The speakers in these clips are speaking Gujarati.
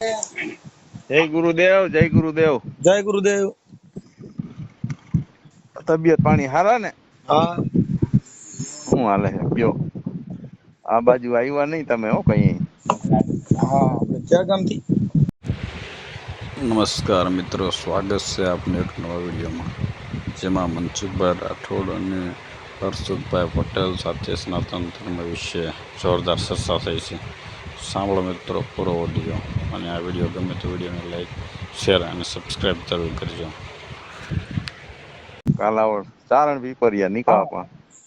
જય ગુરુદેવ, જય ગુરુદેવ. જય ગુરુદેવ. તબિયત પાણી હારા ને? હા શું હાલે છે કયો? આ બાજુ આવ્યા નહીં તમે? હો કઈ હા, ક્યાં ગામથી? નમસ્કાર મિત્રો, સ્વાગત છે આપને એક નવા વિડીયોમાં, જેમાં મનસુખભાઈ રાઠોડ અને હર્ષદભાઈ પટેલ સાથે સનાતન ધર્મ વિશે જોરદાર ચર્ચા થઈ છે. સાંભળો મિત્રો પૂરો વિડીયો, અને આ વિડીયો ગમે તો વિડીયોને લાઈક, શેર અને સબસ્ક્રાઈબ જરૂર કરજો. કાલાવડ ચારણ પીપરિયા નિકાપા.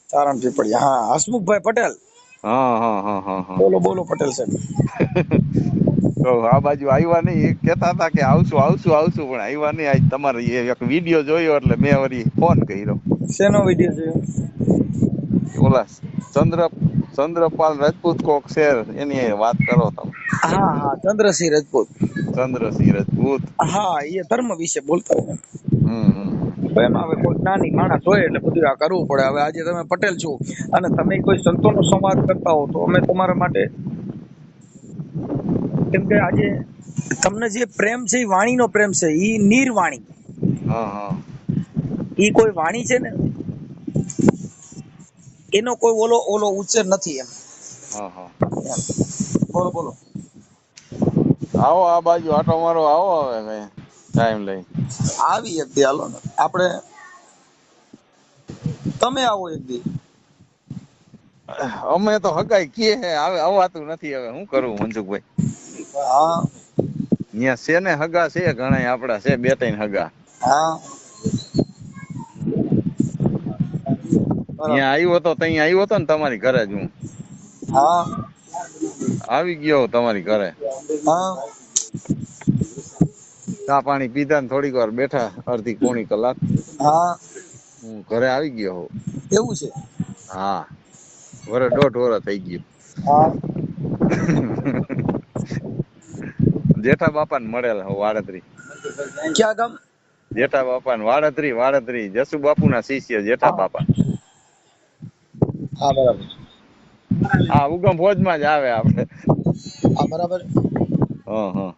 ચારણ પીપળિયા. હા, હસમુખભાઈ પટેલ. હા હા હા હા હા. બોલો બોલો પટેલ સાહેબ. તો આ બાજુ આવ્યા નહીં? એ કહેતા હતા કે આવશું આવશું આવશું, પણ આવ્યા નહીં. આજ તમારે એક વિડીયો જોયો એટલે મેં વળી ફોન કર્યો. શેનો વિડીયો જોયો? ઓલા ચંદ્રપાલ રાજપૂત કોક છે એની વાત કરો તમે. હા હા, ચંદ્રસિંહ રાજપૂત. ચંદ્રસિંહ રાજપૂત. હા, એ ધર્મ વિશે બોલતા હોય. હમ. એમાં હવે કોઈ નાની માણસ હોય એટલે બધું આ કરવું પડે. હવે આજે તમે પટેલ છો અને તમે કોઈ સંતોનો સંવાદ કરતા હો તો અમે તમારા માટે, કેમ કે આજે તમને જે પ્રેમ છે એ વાણીનો પ્રેમ છે, એ નિર્વાણી. હા હા. એ કોઈ વાણી છે ને એનો કોઈ ઓલો ઓલો ઉચ્ચાર નથી એમ. હા હા. બોલો બોલો. આવો આ બાજુ આટો મારો, આવો હવે કઈ ટાઈમ લઈ. આવી એક દી હાલો ને આપણે, તમે આવો એક દી. અમે તો હગાઈ કીએ હે, હવે અવાતું નથી. હવે શું કરવું મનસુખભાઈ? હા ત્યાં છે ને હગા છે ઘણા, આપડા છે 2-3 હગા. હા ત્યાં બરાબર. આવ્યો તો ત્યાં આવ્યો તો ને તમારી ઘરે જ હું હા આવી ગયો તમારી ઘરે. હા ચા પાણી પીધા ને થોડીક વાર બેઠા, અડધી પોણી કલાક. હા, હું ઘરે આવી ગયો હોઉં. એવું છે. હા, 1.5 વર્ષ થઈ ગયું. હા જેઠા બાપા ને મળેલા હું વાડત્રી. ક્યાં ગામ? જેઠા બાપા ને વાડત્રી જસુ બાપુ ના શિષ્ય જેઠા હા બાપા. હા બરાબર. હા, ઉગમ ફોજ માં જ આવે આપડે. હા બરાબર. હા હા.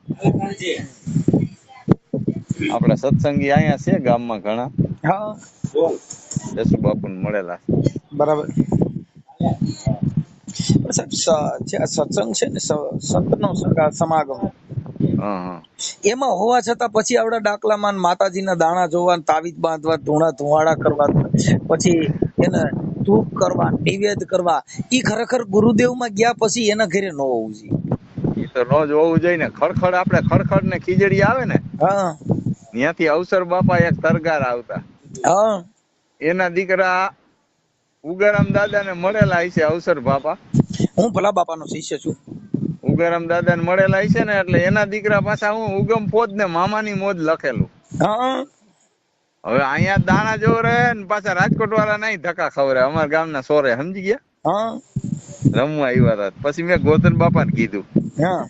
આપડા સત્સંગી અહીંયા છે ગામમાં ઘણા. હા જસુ બાપુ ને મળેલા. બરાબર. જે સત્સંગ છે ને, સંતનો સમાગમ, હા હા. એમાં હોવા છતાં પછી આવડા ડાકલામાં માતાજીના દાણા જોવા, તાવીજ બાંધવા, ધુવાડા કરવા, પછી એને ધૂપ કરવા, નિવેદ કરવા, ઈ ખરેખર ગુરુદેવમાં ગયા પછી એના ઘરે ન હોવું જોઈએ. ઈ તો રોજ હોવું જોઈએ ને. ખડખડ આપડે ખડખડ ને ખીજડી આવે ને, હા ત્યાંથી અવસર બાપા એક તરગાર આવતા. હા એના દીકરા ઉગારામ દાદા ને મળેલા હશે અવસર બાપા. હું ભલા બાપાનો શિષ્ય છું. ઉગારામ દાદા ને મળેલા હશે ને, એટલે એના દીકરા પાછા હું ઉગમ ફોજ ને મામાની મોજ લખેલું. હા હવે અહીંયા દાણા જો રહે ને, પાછા રાજકોટ વાળા નહીં ધક્કા ખવરે. અમારા ગામના સોરે સમજી ગયા, હા રમવા આવ્યા હતા. પછી મેં ગોતન બાપા ને કીધું, હા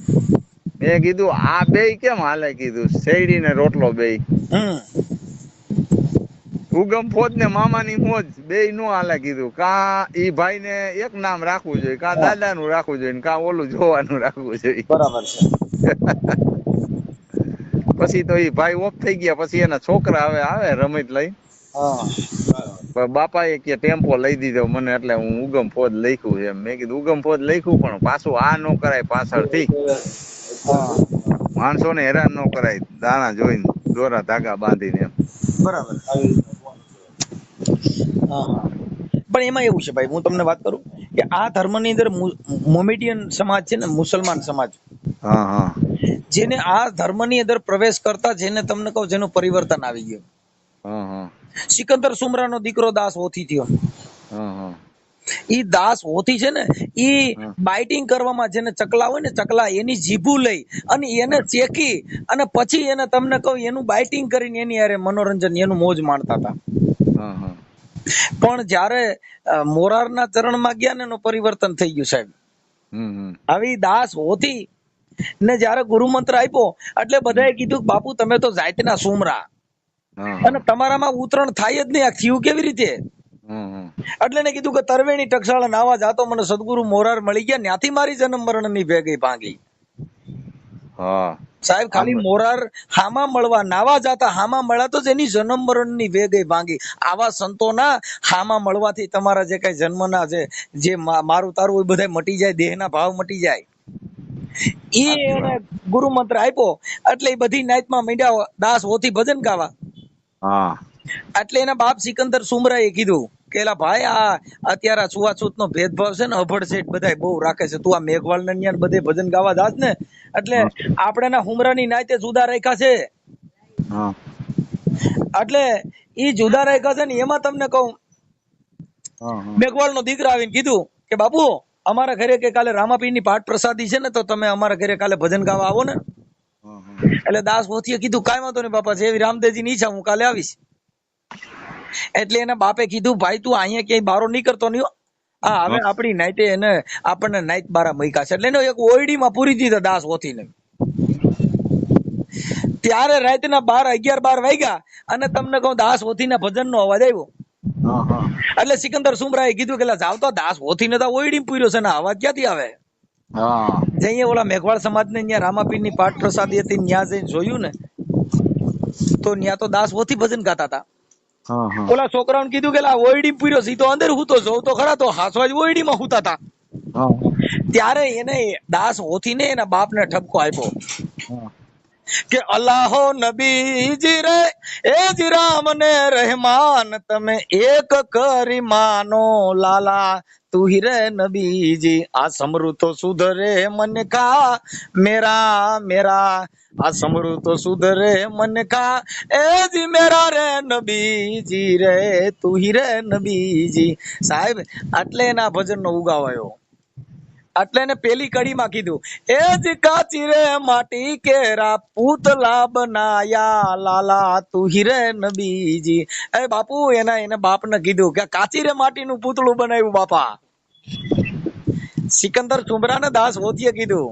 મેં કીધું આ બેય કેમ હાલે? કીધું શેરડી ને રોટલો બેય. ઉગમ ફોજ ને મામાની મોજ બેય નો હાલે. કીધું કા ઈ ભાઈ ને એક નામ રાખવું જોઈએ, કા હા દાદા નું રાખવું જોઈએ, કા ઓલું જોવાનું રાખવું જોઈએ. બરાબર છે. પછી તો ઈ ભાઈ ઓફ થઈ ગયા. પછી એના છોકરા હવે આવે રમત લઈ. હા બાપા એ કે ટેમ્પો લઈ દીધો મને, એટલે હું ઉગમ ફોજ લખ્યું એમ. મેં કીધું ઉગમ ફોજ લખ્યું, પણ પાછું આ ન કરાય પાછળથી. હા માણસો ને હેરાન ન કરાય દાણા જોઈને, દોરા ધાગા બાંધીને એમ. બરાબર. હા હા. પણ એમાં એવું છે ભાઈ, હું તમને વાત કરું કે આ ધર્મની અંદર મોમેડિયન સમાજ છે ને, મુસલમાન સમાજ, હા હા જેને આ ધર્મની અંદર પ્રવેશ કરતા, જેને તમને કહું જેનું પરિવર્તન આવી ગયું. હા હા સિકંદર સુમરાનો દીકરો દાસ હોથી થયો. હા હા ઈ દાસ હોથી છે ને, ઈ હા બાઇટિંગ કરવામાં, જેને ચકલા હોય ને, ચકલા એની જીભું લઈ અને એને ચેકી અને પછી એને તમને કહું એનું બાઇટિંગ કરીને એની હારે મનોરંજન, એનું મોજ માણતા હતા. હા હા. પણ જયારે મોરારના ચરણમાં ગયા ને, એનું પરિવર્તન થઈ ગયું સાહેબ. હમ. આવી દાસ હોતી ને જયારે ગુરુ મંત્ર આપ્યો એટલે બધાએ કીધું બાપુ તમે તો જાતના સુમરા, હા અને હા. તમારામાં ઉતરણ થાય જ નહીં. આ થયું કેવી રીતે? હમ. એટલે એને કીધું કે તરવેણી ટકસાળ નાવા જાતો, મને સદગુરુ મોરાર મળી ગયા, ત્યાંથી મારી જન્મ મરણ ની ભેગી ભાંગી. હા. સાહેબ ખાલી મોરાર હામા મળવા નાવા જાતા, હામા મળ્યા તો જ એની જન્મ મરણ ની વેગઈ ભાંગી. આવા સંતોના હામા મળવાથી તમારા જે કઈ જન્મના જે મારું તારું એ બધા મટી જાય, દેહના ભાવ મટી જાય. ઈ એને ગુરુ મંત્ર આપ્યો એટલે એ બધી નાઈટમાં મીંડ્યા દાસ હોથી ભજન ગાવા. હા એટલે એના બાપ સિકંદર સુમરાએ કીધું કે એલા ભાઈ, આ અત્યારે છૂઆછૂત નો ભેદભાવ છે ને, અભડ શેઠ બધા બહુ રાખે છે, તું આ મેઘવાળ ને ન્યા બધે ભજન ગાવા જાસ ને, એટલે આપણે ના હુમરાની નાઈતે જુદા રાખ્યા છે. હા એટલે ઈ જુદા રાખ્યા છે ને એમાં તમને કહું, મેઘવાળ નો દીકરા આવીને કીધું કે બાપુ અમારા ઘરે કે કાલે રામાપીર ની પાઠ પ્રસાદી છે ને, તો તમે અમારા ઘરે કાલે ભજન ગાવા આવો ને. એટલે દાસ પોથીએ કીધું કાંઈ વાંધો નહીં બાપા, જેવી રામદેવજી ની ઈચ્છા હું કાલે આવીશ. એટલે એના બાપે કીધું ભાઈ તું અહીંયા ક્યાંય બારો નહીં કરતો નહીં. હા હવે આપણી નાઈટે એને આપણને નાઈટ બારા મૂક્યા છે, એટલે એનો એક ઓયડીમાં પૂરી દીધા દાસ હોથીને. ત્યારે રાતના 11 વાગ્યા અને તમને કહું દાસ હોથીના ભજનનો અવાજ આવ્યો. એટલે સિકંદર સુમરાએ કીધું કે જાવ તો દાસ હોથીને તો ઓયડી પૂર્યો છે ને અવાજ ક્યાંથી આવે. જઈએ ઓલા મેઘવાળ સમાજ ને ત્યાં રામાપીર ની પાઠ પ્રસાદી હતી, ત્યાં જઈને જોયું ને તો ત્યાં તો દાસ હોથી ભજન ગાતા હતા. ઓલા છોકરાઓને કીધું કે ઓયડી પૂર્યો છે, તો અંદર હું તો જોઉં તો ખરા, તો હાસવાજ ઓયડીમાં હુતા હતા. ત્યારે એને દાસ હોથીને એના બાપને ઠપકો આપ્યો કે અલ્લાહો નબીજી રે એ જી રામ ને રહેમાન, તમે એક કરી માનો લાલા તું હી રે નબીજી. આ સમરૂ તો સુધરે મન કા મેરા મેરા, આ સમરૂ તો સુધરે મન કા એ જી મેરા રે નબીજી રે તું હી રે નબીજી. સાહેબ એટલે એના ભજન નો ઉગાવાયો. એટલે એને પેલી કડીમાં કીધું એ જ કાચી રે માટી કેરા પૂતલા બનાયા લાલા તું હીરે નબીજી. એ બાપુ એને બાપને કીધું કે કાચી રે માટીનું પૂતળું બનાવ્યું બાપા. સિકંદર સુમરાને દાસ હોથીએ કીધું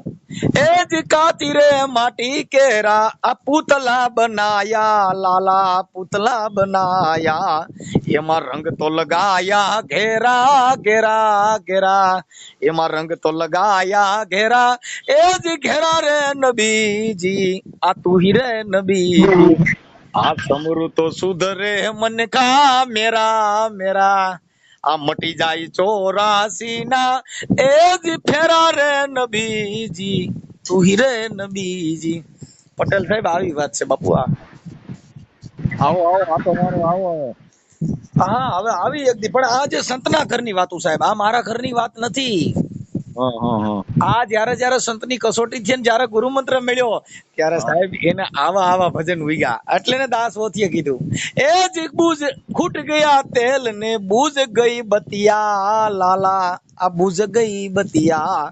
એ જ કાચી રે માટી કેરા આ પૂતલા બનાયા લાલા પૂતલા બનાયા, એમાં રંગ તો લગાયા ઘેરા ઘેરા ઘેરા, એમાં રંગ તો લગાયા ઘેરા એ જ ઘેરા રે નબીજી આ તું હી રે નબીજી. આ સમરૂ તો સુધરે મન કા મેરા મેરા, આ મટી જાય 84 ના એ જ ફેરા રે નબીજી તું હી રે નબીજી. પટેલ સાહેબ આવી વાત છે બાપુ. આવો આવો આ તો મારો આવો. હા હવે આવી એક દી, પણ આ જે સંતના ઘરની વાતું સાહેબ, આ મારા ઘરની વાત નથી. આ જયારે સંતની કસોટી છે ને જયારે ગુરુ મંત્ર મળ્યો ત્યારે સાહેબ એને આવા ભજન ઉગ્યા. એટલે ને દાસ હોથીએ કીધું એ જ બૂઝ ખૂટ ગયા તેલ ને બૂઝ ગઈ બતિયા લાલા, આ બૂઝ ગઈ બતિયા,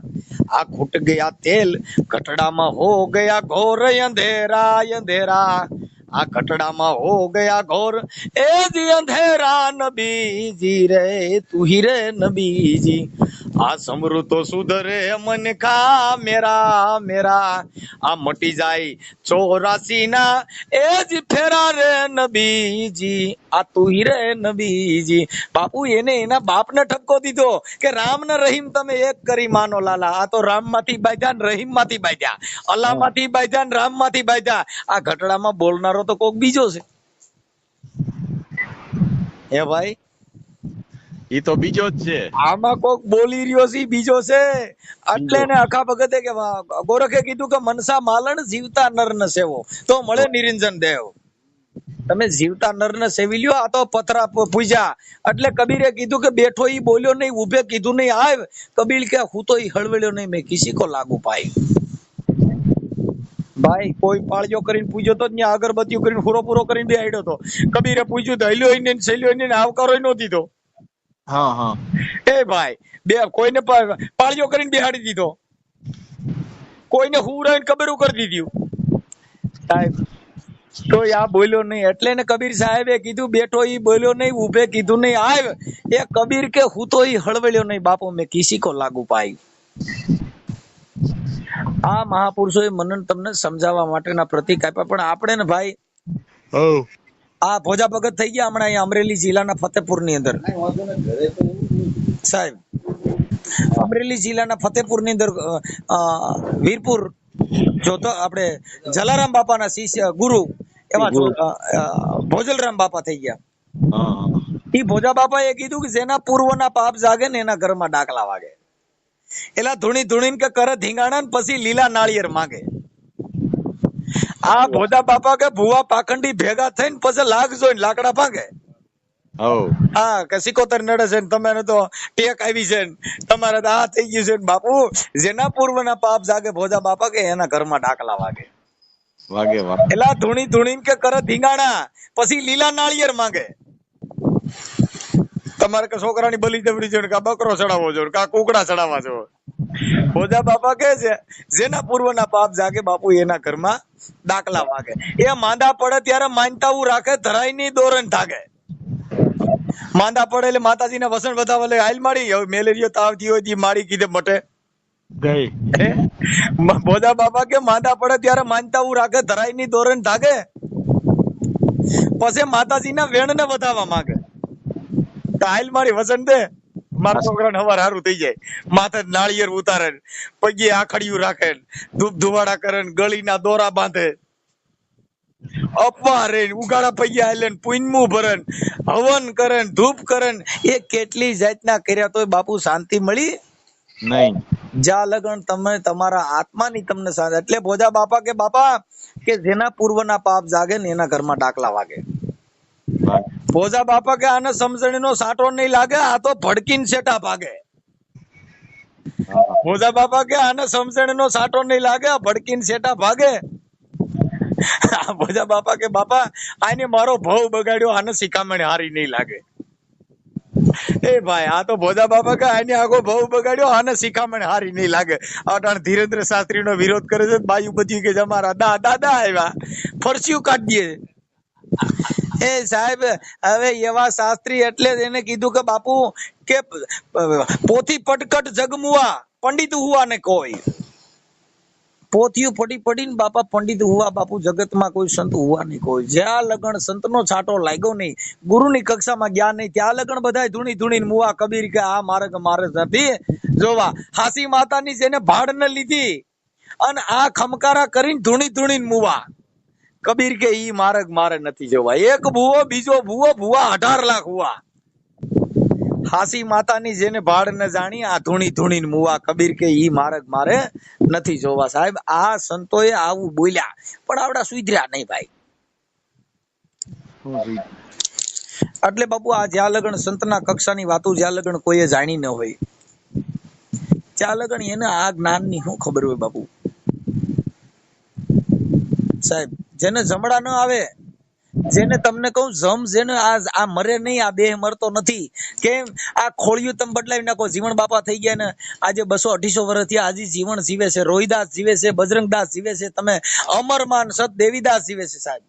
આ ખૂટ ગયા તેલ કટડામાં હો ગયા ઘોર અંધેરા અંધેરા, આ કટડામાં હો ગયા ઘોર એ જ અંધેરા નબીજી રે તું હી રે નબીજી. આ સમરૂ તો સુધરે મન કા મેરા મેરા, આ મટી જાય 84 ના એ જ ફેરા રે નબીજી આ તું હી રે નબીજી. બાપુ એને એના બાપને ઠપકો દીધો કે રામ ને રહીમ તમે એક કરી માનો લાલા. આ તો રામ માંથી બાંધ્યા ને રહીમ માંથી બાંધ્યા, અલ્લાહ માંથી બાંધ્યા ને રામ માંથી બાંધ્યા. આ ઘટડામાં બોલનારો તો કોક બીજો છે. હે ભાઈ, ઈ તો બીજો જ છે. આમાં કોક બોલી રહ્યો છે બીજો છે. એટલે ને અખા ભગતે કે ગોરખે કીધું કે મનસા માલણ જીવતા નર ન સેવો તો મળે નિરંજન દેવ. તમે જીવતા નર ને સેવી લ્યો, આ તો પથરા પૂજ્યા. એટલે કબીરે કીધું કે બેઠો ઈ બોલ્યો નહીં, ઉભે કીધું નહીં આવ. કબીર કે હું તો ઈ હળવેલ્યો નહીં, મેં કિસી કો લાગુ પાઈ. ભાઈ કોઈ પાળ્યો કરીને પૂજ્યો તો ત્યાં અગરબત્તીઓ કરીને પૂરો કરીને બેહાડ્યો તો. કબીરે પૂછ્યું તો હલ્યો ને સહેલ્યો ને આવકારો નો દીધો. એ ભાઈ બે કોઈને પાળ્યો કરીને બેહાડી દીધો, કોઈને હુરાઈને કબીરું કરી દીધું. સાહેબ કોઈ આ બોલ્યો નહીં. એટલે ને કબીર સાહેબે કીધું બેઠો ઈ બોલ્યો નહીં, ઉભે કીધું નહીં આવ. એ કબીર કે હું તો ઈ હળવેલ્યો નહીં બાપુ, મેં કિસી કો લાગુ પાઈ. આ મહાપુરુષોએ મનન તમને સમજાવવા માટેના પ્રતીક આપ્યા. પણ આપણે ને ભાઈ આ ભોજા ભગત થઈ ગયા હમણાં અહીંયા અમરેલી જિલ્લાના ફતેપુર ની અંદર. સાહેબ અમરેલી જિલ્લાના ફતેપુર ની અંદર વીરપુર જો તો આપણે જલારામ બાપાના શિષ્ય ગુરુ એવા ભોજલરામ બાપા થઈ ગયા. હા ઈ ભોજા બાપાએ કીધું કે જેના પૂર્વના પાપ જાગે ને એના ઘરમાં ડાકલા વાગે. એલા ધૂણી ધૂણીને કે કરે ધીંગાણા ને પછી લીલા નાળિયેર માંગે. આ ભોજા બાપા કે ભુવા પાખંડી ભેગા થઈને પછી લાગ જોઈને લાકડા ભાંગે. હા કે સિકોતર નડે છે ને તમે તો ટેક આવી છે ને તમારે તો આ થઈ ગયું છે ને બાપુ જેના પૂર્વના પાપ જાગે ભોજા બાપા કે એના ઘરમાં ડાકલા વાગે. એલા ધૂણી ધૂણીને કે કરે ધીંગાણા પછી લીલા નાળિયેર માંગે. તમારે કે છોકરાની બલી દબડી છે કા બકરો ચડાવવો જો કા કુકડા ચડાવવા જો. ભોજા બાપા કે છે જેના પૂર્વના પાપ જાગે બાપુ એના ઘરમાં ડાકલા વાગે. એ માંદા પડે ત્યારે માનતાવું રાખે ધરાઈ ની દોરણ થાગે. માંદા પડે એટલે માતાજીને વસણ બતાવે એટલે હાલ માડી હવે મેલેરિયો તાવ થયો હોય માડી કીધે મટે ગઈ. ભોજા બાપા કે માંદા પડે ત્યારે માનતાવું રાખે ધરાઈ ની દોરણ થાગે. પછી માતાજીના વેણ ને વધાવવા માંગે. હાલ મારી વસન દે મારા છોકરાને હવાર હારું થઈ જાય. માથે નાળિયેર ઉતારે પગે આખડિયું રાખે ધૂપ ધુવાડા કરે ગળીના દોરા બાંધે અપવા રે ઉગાડા પૈયા હાલે પુણ્યમું ભરે હવન કરે ધૂપ કરે. એ કેટલી જાતના કર્યા તોય બાપુ શાંતિ મળી નહીં. જ્યાં લગન તમે તમારા આત્માની તમને શાંતિ. એટલે ભોજા બાપા કે જેના પૂર્વના પાપ જાગે ને એના ઘરમાં ડાકલા વાગે. ભોજા બાપા કે આને સમજણ નો સાટો નહીં લાગે આ તો ભડકીને સેટા ભાગે. ભોજા બાપા કે આને સમજણ નો સાટો નહીં લાગે આ ભડકીને સેટા ભાગે. ભોજા બાપા કે બાપા આને મારો ભાવ બગાડ્યો આને શિખામણ હારી નહીં લાગે. એ ભાઈ આ તો ભોજા બાપા કે આને આગો ભાવ બગાડ્યો આને શિખામણ હારી નહીં લાગે. અટાણ ધીરેન્દ્ર શાસ્ત્રી નો વિરોધ કરે છે બાયુ બધી કે અમારા દાદા આવ્યા ફરસ્યું કાઢીએ. એ સાહેબ હવે એવા શાસ્ત્રી એટલે એને કીધું કે બાપુ કે પોથી પટકટ જગમુઆ પંડિત હુआ ને કોઈ. પોથિયું પડી પડીને બાપા પંડિત હુआ બાપુ જગતમાં કોઈ સંત હુआ નહીં કોઈ. જ્યાં લગન સંતનો છાંટો લાગ્યો નહીં ગુરુની કક્ષામાં ગયા નહીં ત્યાં લગન બધા ધૂણી ધૂણીને મુવા કબીર કે આ માર્ગ મારે નથી જોવા. હાસી માતાની જેને ભાડ ન લીધી અને આ ખમકારા કરીને ધૂણી ધૂણીને મુવા કબીર કે ઈ માર્ગ મારે નથી જોવા. એક ભૂવો બીજો ભૂવો ભૂવા 18 લાખ હુआ. હાસી માતાની જેને ભાડ ન જાણી આ ધૂણી ધૂણીને મુવા કબીર કે ઈ માર્ગ મારે નથી જોવા. સાહેબ આ સંતોએ આવું બોલ્યા પણ આવડા સુધર્યા નહીં ભાઈ. એટલે બાપુ આ જ્યાં લગન સંતના કક્ષાની વાતો જ્યાં લગન કોઈએ જાણી ન હોય ત્યાં લગન એને આ જ્ઞાનની શું ખબર હોય બાપુ. સાહેબ જેને જમડા ન આવે જેને તમને કહું જમ જેને આ મરે નહીં આ દેહ મરતો નથી. કેમ આ ખોળિયું તમે બદલાવી નાખો. જીવણ બાપા થઈ ગયા ને આજે 200-250 વર્ષ થયા આજે જીવણ જીવે છે. રોહિદાસ જીવે છે, બજરંગદાસ જીવે છે, તમે અમરમાન સત દેવીદાસ જીવે છે સાહેબ.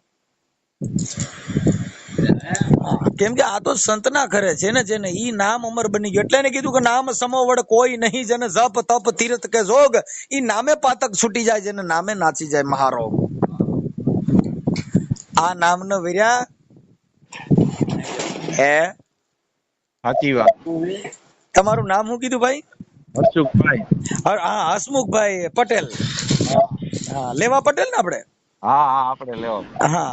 કેમ કે આ તો સંતના ઘરે છે ને જેને ઈ નામ અમર બની ગયું. એટલે એને કીધું કે નામ સમોવડ કોઈ નહીં જેને જપ તપ તીર્થ કે જોગ ઈ નામે પાતક છૂટી જાય જેને નામે નાચી જાય મહારોગ. આ નામ ન વીર્યા હે સાચી વાત. તમારું નામ શું કીધું ભાઈ? હસમુખભાઈ. હા હસમુખભાઈ પટેલ. હા લેવા પટેલ ને આપણે. હા આપણે લેવા. હા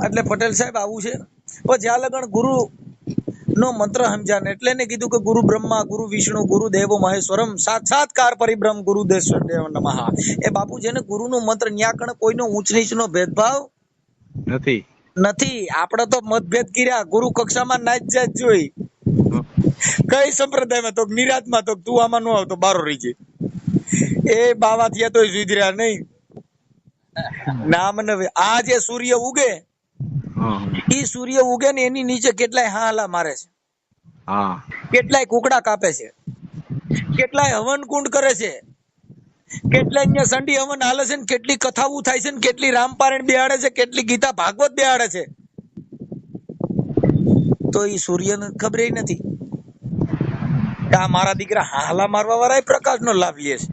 એટલે પટેલ સાહેબ આવું છે. પણ જ્યાં લગન ગુરુ નો મંત્ર સમજ્યા ને એટલે એને કીધું કે ગુરુ બ્રહ્મા ગુરુ વિષ્ણુ ગુરુ દેવો મહેશ્વરમ સાક્ષાત્કાર પરિબ્રહ્મ ગુરુ દેશ્વર દેવ નમઃ. એ બાપુ જેને ગુરુ નો મંત્ર ન્યાકણ કોઈનો ઊંચ નીચ નો ભેદભાવ નથી. આપણે તો મતભેદ કર્યા ગુરુ કક્ષામાં નાચ જાત જોઈ. કઈ સંપ્રદાયમાં તો નિરાતમાં તો તું આમાં નો આવતો બારો રહી છે. એ બાવા થયા તો સુધર્યા નહીં. નામ ન આ જે સૂર્ય ઉગે ઈ સૂર્ય ઉગે ને એની નીચે કેટલાય હાલા મારે છે, કેટલાય કુકડા કાપે છે, કેટલાય હવન કુંડ કરે છે, કેટલાય અહીંયા સંડી હવન હાલે છે, કેટલી કથાઓ થાય છે, કેટલી રામપારાયણ બેહાડે છે, કેટલી ગીતા ભાગવત બેહાડે છે. તો ઈ સૂર્યને ખબર નથી કે આ મારા દીકરા હાલા મારવા વાળા પ્રકાશ નો લાભ લે છે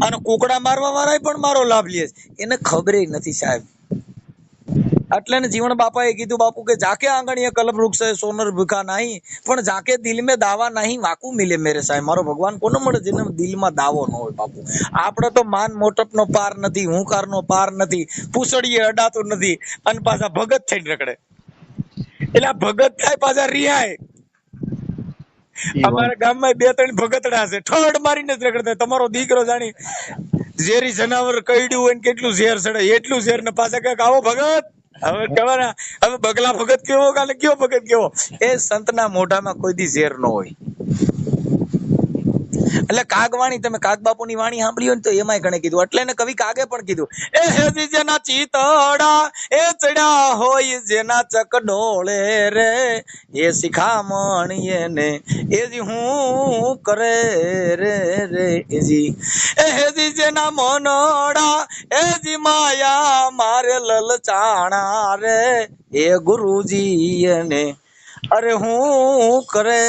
અને કુકડા મારવા વાળા પણ મારો લાભ લે છે. એને ખબર નથી સાહેબ. એટલે ને જીવણ બાપાએ કીધું બાપુ કે જાકે આંગણીએ કલ્પ વૃક્ષ है सोनर भूखा नहीं પણ જાકે દિલ में દાવા નહીં વાકુ મિલે મેરે સાહેબ મારો ભગવાન કોનો મળે જેને દિલમાં દાવો ન હોય બાપુ આપણે તો માન મોટપનો પાર નથી હુંકારનો પાર નથી પૂછડીએ અડાતું નથી અને પાછા ભગત થઈને રખડે એટલે આ ભગત થાય પાછા રિહાય અમારા ગામમાં 2-3 ભગતડા છે ઠોડ મારીને જ રખડતા તમારો દીકરો જાણી ઝેરી જનાવર કઈડ્યું હોય ને કેટલું ઝેર ચડે એટલું ઝેર ને પાછા કઈક આવો ભગત હવે કહેવાના હવે બગલા ભગત કેવો કાલે કયો ભગત કેવો એ સંતના મોઢામાં કોઈ દી ઝેર ન હોય એટલે કાગવાણી તમે કાગ બાપુની વાણી સાંભળી હોય ને તો એમાંય ઘણે કીધું એટલે એને કવિ કાગે પણ કીધું એ હેજી જેના ચીતડા એ ચડ્યા હોય જેના ચકડોળે રે એ શિખામણી એને એજી હું કરે રે રે એજી એ હેજી જેના મનડા એજી માયા મારે લલચાણા રે એ ગુરુજી એને અરે હું કરે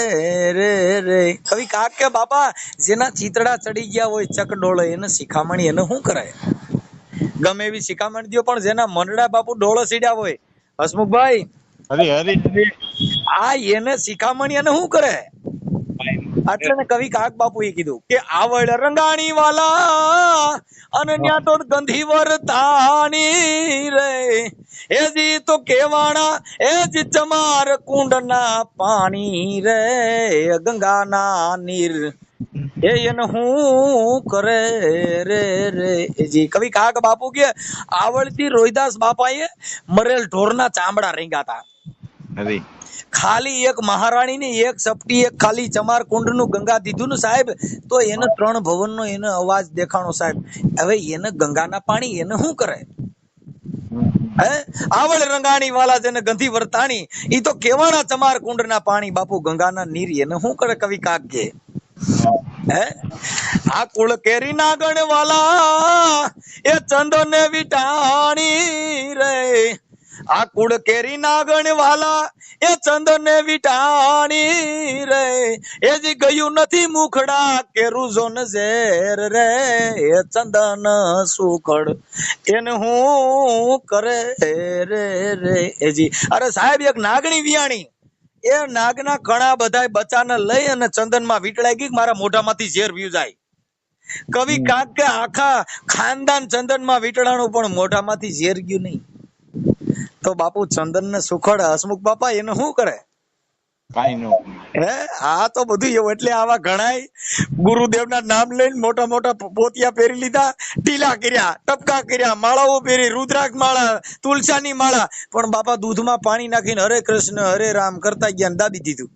રે રે કવિ કાક કે બાપા જેના ચીતડા ચડી ગયા હોય ચકડોળે એને શિખામણી એને શું કરાય ગમે એવી શિખામણી દો પણ જેના મનડા બાપુ ડોળો સીડ્યા હોય હસમુખભાઈ હરી હરી હરી આ એને શિખામણી એને શું કરે એટલે ને કવિ કાક બાપુ એ કીધું કે આવડ રંગાણી વાલા અનન્યા તો ગંધી વરતાણી રે એજી તો કેવાણા એજી ચમાર કુંડના પાણી રે ગંગાના નીર એને હું કરે રે રે એજી કવિ કાક બાપુ કે આવડતી રોહિદાસ બાપાએ મરેલ ઢોરના ચામડા રીંગાતા હરી ખાલી એક મહારાણી ને એક સપટી એક ખાલી ચમાર કુંડ નું ગંગા દીધું ને સાહેબ તો એને 3 ભવન નો એને અવાજ દેખાણો સાહેબ હવે એને ગંગાના પાણી એને શું કરે હે આવડ રંગાણી વાલા જેને ગંધી વર્તાણી ઈ તો કેવાણા ચમાર કુંડ ના પાણી બાપુ ગંગાના નીર એને શું કરે કવિ કાક કે હે આ કુળ કેરી ના ગણ વાલા એ ચંદન વિટાણી રે આ કુળ કેરી નાગણ વાલા એ ચંદન વિટાણી રે એ જી ગયું નથી મુખડા કેરું જોન ઝેર રે એ ચંદન સુખડ એને હું કરે રે રે એજી અરે સાહેબ એક નાગણી વિયાણી એ નાગના કણા બધાય બચ્ચાને લઈ અને ચંદનમાં વીટળાઈ ગઈ મારા મોઢામાંથી ઝેર વ્યુ જાય કવિ કાક કે આખા ખાનદાન ચંદનમાં વીટળાણું પણ મોઢામાંથી ઝેર ગયું નહીં તો બાપુ ચંદન ને સુખડ હસમુખ બાપા એને શું કરે કાઈ નો હે આ તો બધું એવું એટલે આવા ઘણાય ગુરુદેવના નામ લઈને મોટા મોટા પોતિયા પહેરી લીધા ટીલા કર્યા ટપકા કર્યા માળાઓ પહેરી રુદ્રાક્ષ માળા તુલસાની માળા પણ બાપા દૂધમાં પાણી નાખીને હરે કૃષ્ણ હરે રામ કરતા ગયા દાબી દીધું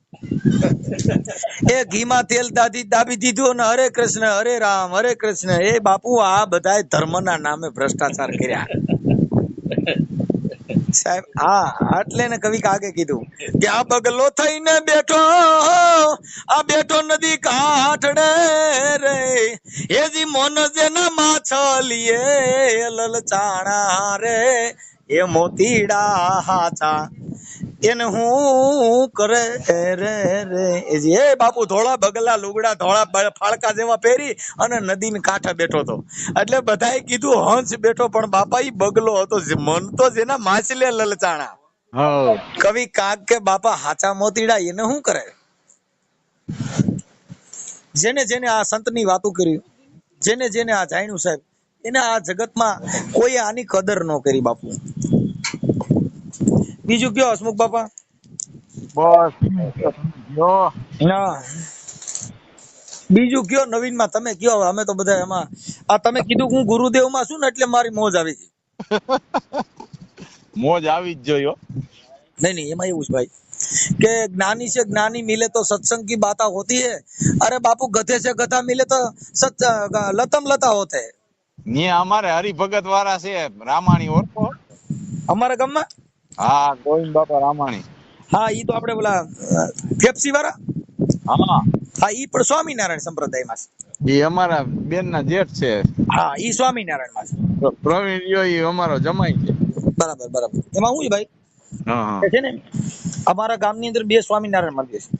એ ઘીમાં તેલ દાબી દીધું અને હરે કૃષ્ણ હરે રામ હરે કૃષ્ણ એ બાપુ આ બધાય ધર્મના નામે ભ્રષ્ટાચાર કર્યા સાહેબ હા એટલે ને કવિ કાકે કીધું કે આ બગલો થઈને બેઠો આ બેઠો નદી કાંઠડે રે એજી મોન જેના માછલીએ લલચાણા રે એ મોતીડા હાચા એને હું કરે રે રે એજી એ બાપુ ધોળા બગલા લુગડા ધોળા ફાળકા જેવા પહેરી અને નદીને કાંઠે બેઠો હતો એટલે બધાએ કીધું હંસ બેઠો પણ બાપા ઈ બગલો હતો મન તો જેના માછલે લલચાણા કવિ કાક કે બાપા હાચા મોતીડા એને શું કરે જેને જેને આ સંતની વાતો કરી જેને જેને આ જાણ્યું સાહેબ એને આ જગતમાં કોઈ આની કદર ન કરી બાપુ બીજું કયો હસમુખ બાપા બસ ના બીજું કયો નવીન માં તમે કયો અમે તો બધા એમાં આ તમે કીધું હું ગુરુદેવ માં છું ને એટલે મારી મોજ આવી ગઈ મોજ આવી જ જોયો नहीं એમાં એવું છે ભાઈ કે ज्ञानी से ज्ञानी मिले तो सत्संग की बातें होती है अरे बापू गधे से गधा मिले तो लतम लता होते है ને અમારે હરિભગત વાળા છે રામાણી ઓળખો અમારા ગામમાં હા ગોવિંદ બાપા રામાણી હા ઈ તો આપણે બોલા ફેફસી વાળા હા હા ઈ પણ સ્વામિનારાયણ સંપ્રદાયમાં છે એ અમારા બેન ના જેઠ છે હા ઈ સ્વામિનારાયણ માં છે પ્રવીણ યો ઈ અમારો જમાઈ છે બરાબર બરાબર એમાં હું છે ભાઈ હા છે ને અમારા ગામની અંદર 2 સ્વામિનારાયણ મંદિર છે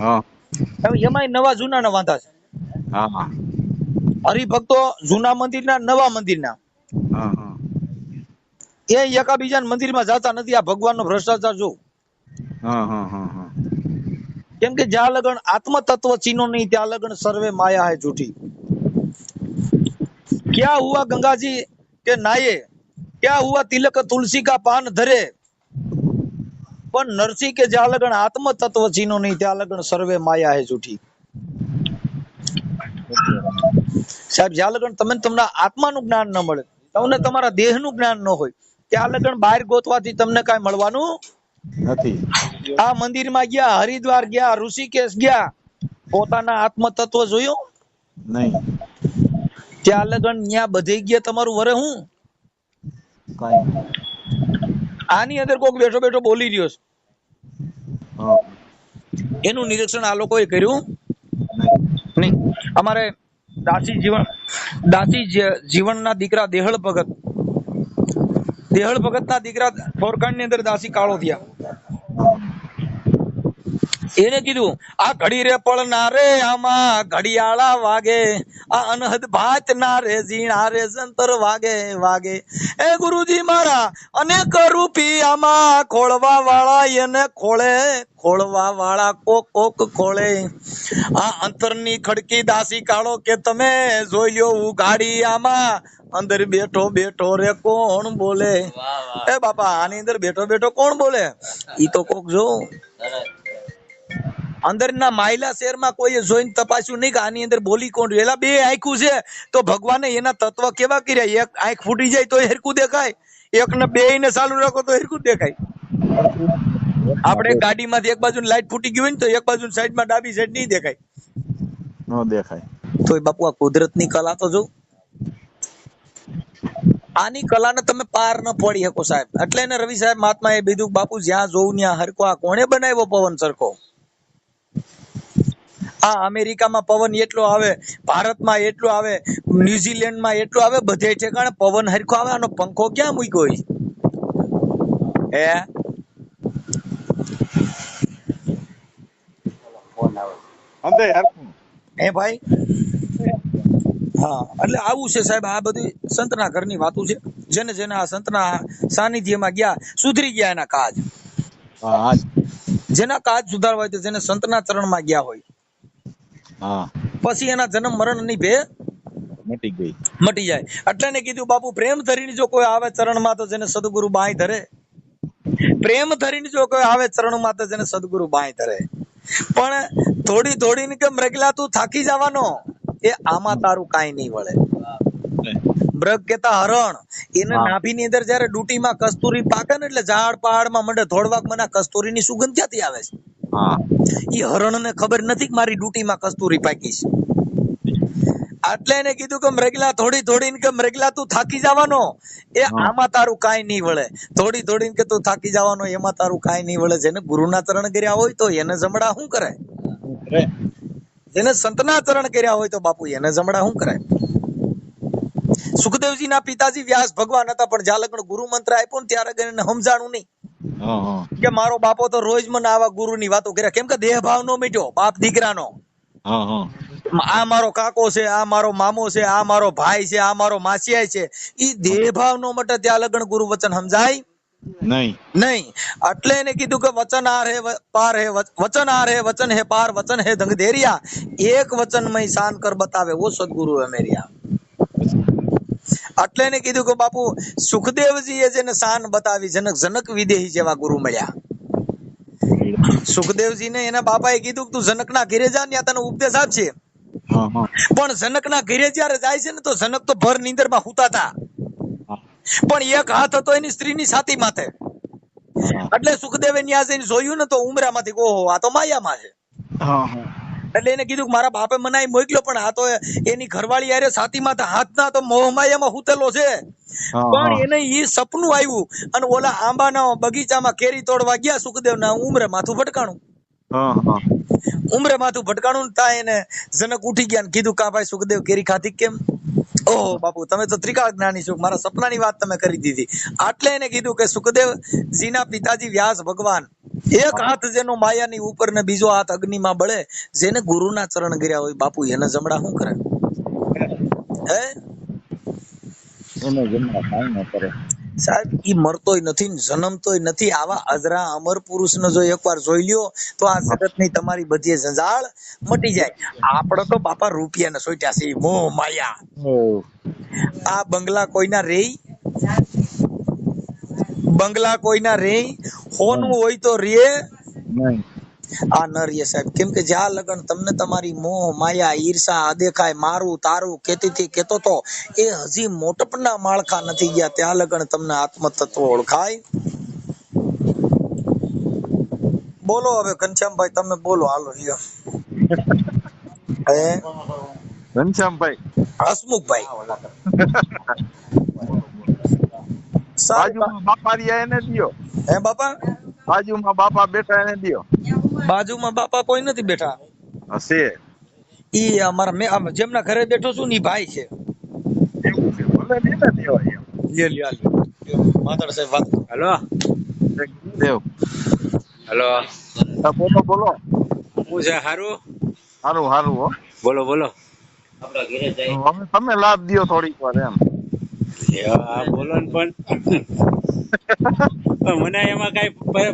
હા હવે એમાંય નવા જૂના ના વાંધા છે હા હરિભક્તો જૂના મંદિરના નવા મંદિરના હા હા એ એકાબીજાના મંદિરમાં જતા નથી. આ ભગવાનનો ભ્રષ્ટાચાર જો. હા હા હા હા કેમ કે જ્યાં લગન આત્મ તત્વ ચીનો नहीं ત્યાં લગन सर्वे माया है झूठी. क्या हुआ गंगा जी के नाये, क्या हुआ तिलक तुलसी का पान धरे, પણ નરસિંહ કે જ્યાં લગન આત્મ તત્વ ચીનો નહીં ત્યાં લગન સર્વે માયા હે જૂઠી. સાહેબ જ્યાં લગન તમને તમને આત્માનું જ્ઞાન ન મળે, તમને તમારા દેહનું જ્ઞાન ન હોય, ત્યાં લગન બહાર ગોતવાથી તમને કાંઈ મળવાનું નથી. આ મંદિરમાં ગયા, હરિદ્વાર ગયા, ઋષિકેશ ગયા, પોતાના આત્મ તત્વ જોયું નહીં ત્યાં લગન ન્યા બધે ગયા તમારું વરે હું. કાંઈ આની અંદર કોક બેઠો બેઠો બોલી રહ્યો છે, હા એનું નિરીક્ષણ આ લોકોએ કર્યું નહીં. અમારે દાસી જીવનના દીકરા દેહળ ભગત ના દીકરા ફોરકાંડ ની અંદર દાસી કાળો થયા. એને કીધું આ ઘડી રે પળના રે આમાં ઘડિયાળા વાગે, આ અનહદ ભાત ના રે ઝીણા રે જંતર વાગે વાગે. એ ગુરુજી મારા અનેક રૂપી આમાં ખોળવા વાળા એને ખોળે, ખોળવા વાળા કોક કોક ખોળે. આ અંતરની ખડકી દાસી કાળો કે તમે જોઈ લ્યો ઉઘાડી આમાં અંદર બેઠો બેઠો રે કોણ બોલે. એ બાપા આની અંદર બેઠો બેઠો કોણ બોલે? ઈ તો કોક જો અંદરના માયલા શહેરમાં કોઈ જોઈને તપાસ્યું નહીં કે આની અંદર બોલી કોણ. એલા બે આંખું છે તો ભગવાને એના તત્વ કેવા કર્યા? એક આંખ ફૂટી જાય તો હરખું દેખાય, એક ને બે ને ચાલુ રાખો તો હરખું દેખાય. આપણે ગાડીમાંથી એક બાજુ લાઈટ ફૂટી ગઈ હોય ને તો એક બાજુ સાઈડમાં ડાબી સાઈડ નહીં દેખાય, ન દેખાય. તો બાપુ આ કુદરતની કલા તો જો. આની કલાને તમે પાર ન પડી શકો સાહેબ. એટલે ને રવિ સાહેબ મહાત્મા એ બીધું બાપુ જ્યાં જોઉં ત્યાં હરકો. આ કોણે બનાવ્યો પવન સરખો? આ અમેરિકામાં પવન એટલો આવે, ભારતમાં એટલો આવે, ન્યુઝીલેન્ડમાં એટલો આવે, બધે ઠેકાણે પવન હરખો આવે. આનો પંખો ક્યાં મૂક્યો હોય? હે ભાઈ. હા એટલે આવું છે સાહેબ. આ બધી સંતના ઘરની વાતો છે. જેને જેને આ સંતના સાનિધ્યમાં ગયા સુધરી ગયા એના કાજ. જેના કાજ સુધારવા હોય તો જેને સંતના ચરણમાં ગયા હોય પછી એના જન્મ મરણ ની ભે મટી જાય. એટલે ને કીધું બાપુ પ્રેમ ધરીને જો કોઈ આવે ચરણમાં તો જેને સદગુરુ બાંય ધરે. પ્રેમ ધરીને જો કોઈ આવે ચરણમાં તો જેને સદગુરુ બાંય ધરે. પણ થોડી થોડીને કેમ રગલા તું થાકી જવાનો, એ આમાં તારું કાંઈ નહીં વળે. મૃગ કેતા હરણ, એને નાભીની અંદર જયારે ડૂટીમાં કસ્તુરી પાકે ને એટલે ઝાડ પહાડમાં મંડે ધોળવાક મને કસ્તુરીની સુગંધ ક્યાંથી આવે છે? ઈ હરણને ખબર નથી કે મારી ડૂટીમાં કસ્તુરી પાકી છે. એટલે એને કીધું કે મૃગલા થોડી થોડીને કે મૃગલા તું થાકી જવાનો, એ આમાં તારું કાંઈ નહીં વળે. થોડી થોડીને કે તું થાકી જવાનો, એમાં તારું કાંઈ નહીં વળે. જેને ગુરુના ચરણ કર્યા હોય તો એને જમડા શું કરે? જેને સંતના ચરણ કર્યા હોય તો બાપુ એને જમડા શું કરે? સુખદેવજી ના પિતાજી વ્યાસ ભગવાન હતા, પણ જ્યાં લગન ગુરુ મંત્ર આપ્યો ને ત્યારે એને સમજાણું નહીં કે મારો બાપો તો રોજ મને આવા ગુરુ ની વાતો કર્યા. કેમ કે દેહ ભાવ નો મીટ્યો બાપ દીકરાનો. આ મારો કાકો છે, આ મારો મામો છે, આ મારો ભાઈ છે, આ મારો માસિયાઈ છે. ઈ દેહ ભાવ નો મટે ત્યાં લગન ગુરુ વચન સમજાય નહીં. એટલે એને કીધું કે વચન આર હે પાર હે, વચન આર હે વચન હે પાર, વચન હે ધંગધેરિયા, એક વચન મય શાન કર બતાવે વો સદગુરુ હે મેરિયા. એટલે એને કીધું કે બાપુ સુખદેવજી એ જેને શાન બતાવી, જનક વિદેહી જેવા ગુરુ મળ્યા. સુખદેવજી ને એના બાપાએ કીધું કે તું જનક ના ઘેરે જા, ત્યાં તને ઉપદેશ આપશે. પણ જનક ના ઘેરે જયારે જાય છે ને તો જનક તો ભર નીંદર માં હુતા હતા, પણ એક હાથ હતો એની સ્ત્રીની છાતી માથે. એટલે સુખદેવે ન્યા જઈને જોયું ને તો ઉમરા માંથી ઓહો આ તો માયામાં છે. એટલે એને કીધું કે મારા બાપે મને મોકલ્યો, પણ આ તો એની ઘરવાળી યારે છાતી માથે હાથ ના તો મોહ માયામાં હુતેલો છે. પણ એને ઈ સપનું આવ્યું અને ઓલા આંબાના બગીચામાં કેરી તોડવા ગયા સુખદેવ ના ઉમરે માથું ભટકાણું. ઉમરે માથું ભટકાણું તા એને જનક ઉઠી ગયા ને કીધું કા ભાઈ સુખદેવ કેરી ખાધી કેમ? ઓહો બાપુ તમે તો ત્રિકાળ જ્ઞાની છો, મારા સપનાની વાત તમે કરી દીધી. એટલે એને કીધું કે સુખદેવજી ના પિતાજી વ્યાસ ભગવાન, એક હાથ જેનો માયાની ઉપર ને બીજો હાથ અગ્નિમાં બળે, જેને ગુરુના ચરણ કર્યા હોય બાપુ એને જમડા શું કરે? હે એને જમડા કાંઈ ન કરે. સાહેબ ઈ મરતોય નથી ને જન્મતોય નથી. આવા અજરા અમર પુરુષને જો એકવાર જોઈ લ્યો તો આ જગતની તમારી બધી જંજાળ મટી જાય. આપણે તો બાપા રૂપિયાને સોટ્યા છે, મોહ માયા. આ બંગલા કોઈના રેય, બંગલા કોઈના રેય, હોનું હોય તો રે નહીં. આ ન રે સાહેબ. કેમ કે જ્યાં લગન તમને તમારી મોહ માયા ઈર્ષા અદેખાય મારું તારું કેતીથી કેતો તો એ હજી મોટપના માળખા નથી ગયા, ત્યાં લગન તમને આત્મતત્વ ઓળખાય. બોલો હવે ઘનશ્યામભાઈ, તમે બોલો, હાલો લ્યો. હે ઘનશ્યામભાઈ, હસમુખભાઈ સાહેબ. બાજુમાં બાપા રહ્યા એને દ્યો, હે બાપા, બાજુમાં બાપા બેઠા એને દ્યો. બાજુમાં બાપા કોઈ નથી બેઠા. હશે ઈ અમારા મેં જેમના ઘરે બેઠો છું ને ઈ ભાઈ છે. એવું છે, ભલે નહીં ને દેવાય એમ. લ્યો લ્યો લ્યો. માતાડ સાહેબ વાત. હલો દેવ. હલો, હા, બોલો બોલો. હું છે હારું? સારું સારું હો. બોલો બોલો. હવે તમે લાભ દ્યો થોડીક વાર એમ. આ બોલો ને પણ મને એમાં કઈ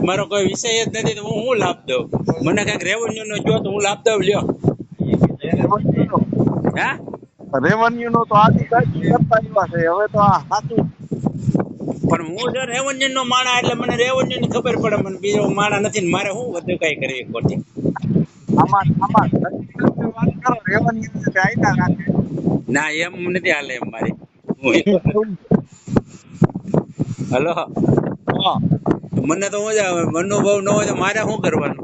મારો કોઈ વિષય જ નથી તો હું લાભ દઉં. મને કઈક રેવન્યુ નો જો તો હું લાભ દઉં, લ્યો. હે રેવન્યુ નો તો આથી કાંઈ કરતા એવા છે, હવે તો આ સાચું. પણ હું જો રેવન્યુ નો માણા એટલે મને રેવન્યુ ની ખબર પડે, મને બીજો માણા નથી ને મારે હું બધું કઈ કરવી ખોટી. આમાં આમાં વાત કરો, રેવન્યુ કાંઈ ના રાખે. ના એમ નથી હાલે એમ મારી. હલો, હા, મને તો હું જ મનોભાવ ન હોય તો મારે શું કરવાનું?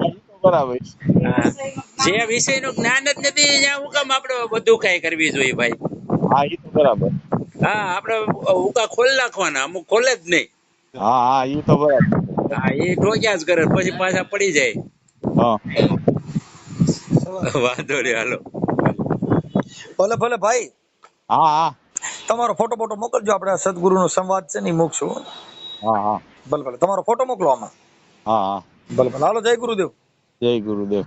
એ તો બરાબર છે. હા. જે વિષય નું જ્ઞાન જ નથી ત્યાં હું કામ આપડે બધું કઈ કરવી જોઈએ ભાઈ. હા, એ તો બરાબર. હા, આપડે ઉકા ખોલ નાખવાના, અમુક ખોલે જ નહીં. હા હા, એ તો બરાબર. હા, એ ઠોક્યા જ કરે પછી પાછા પડી જાય. હા, વાંધો નહીં, હાલો. ભલે ભલે ભાઈ, હા હા તમારો ફોટો ફોટો મોકલજો. આપણે સદગુરુ નો સંવાદ છે ને ઈ મૂકશું. હા હા ભલે ભલે તમારો ફોટો મોકલો આમાં. હા હા. ભલે ભલે, હાલો, જય ગુરુદેવ. જય ગુરુદેવ.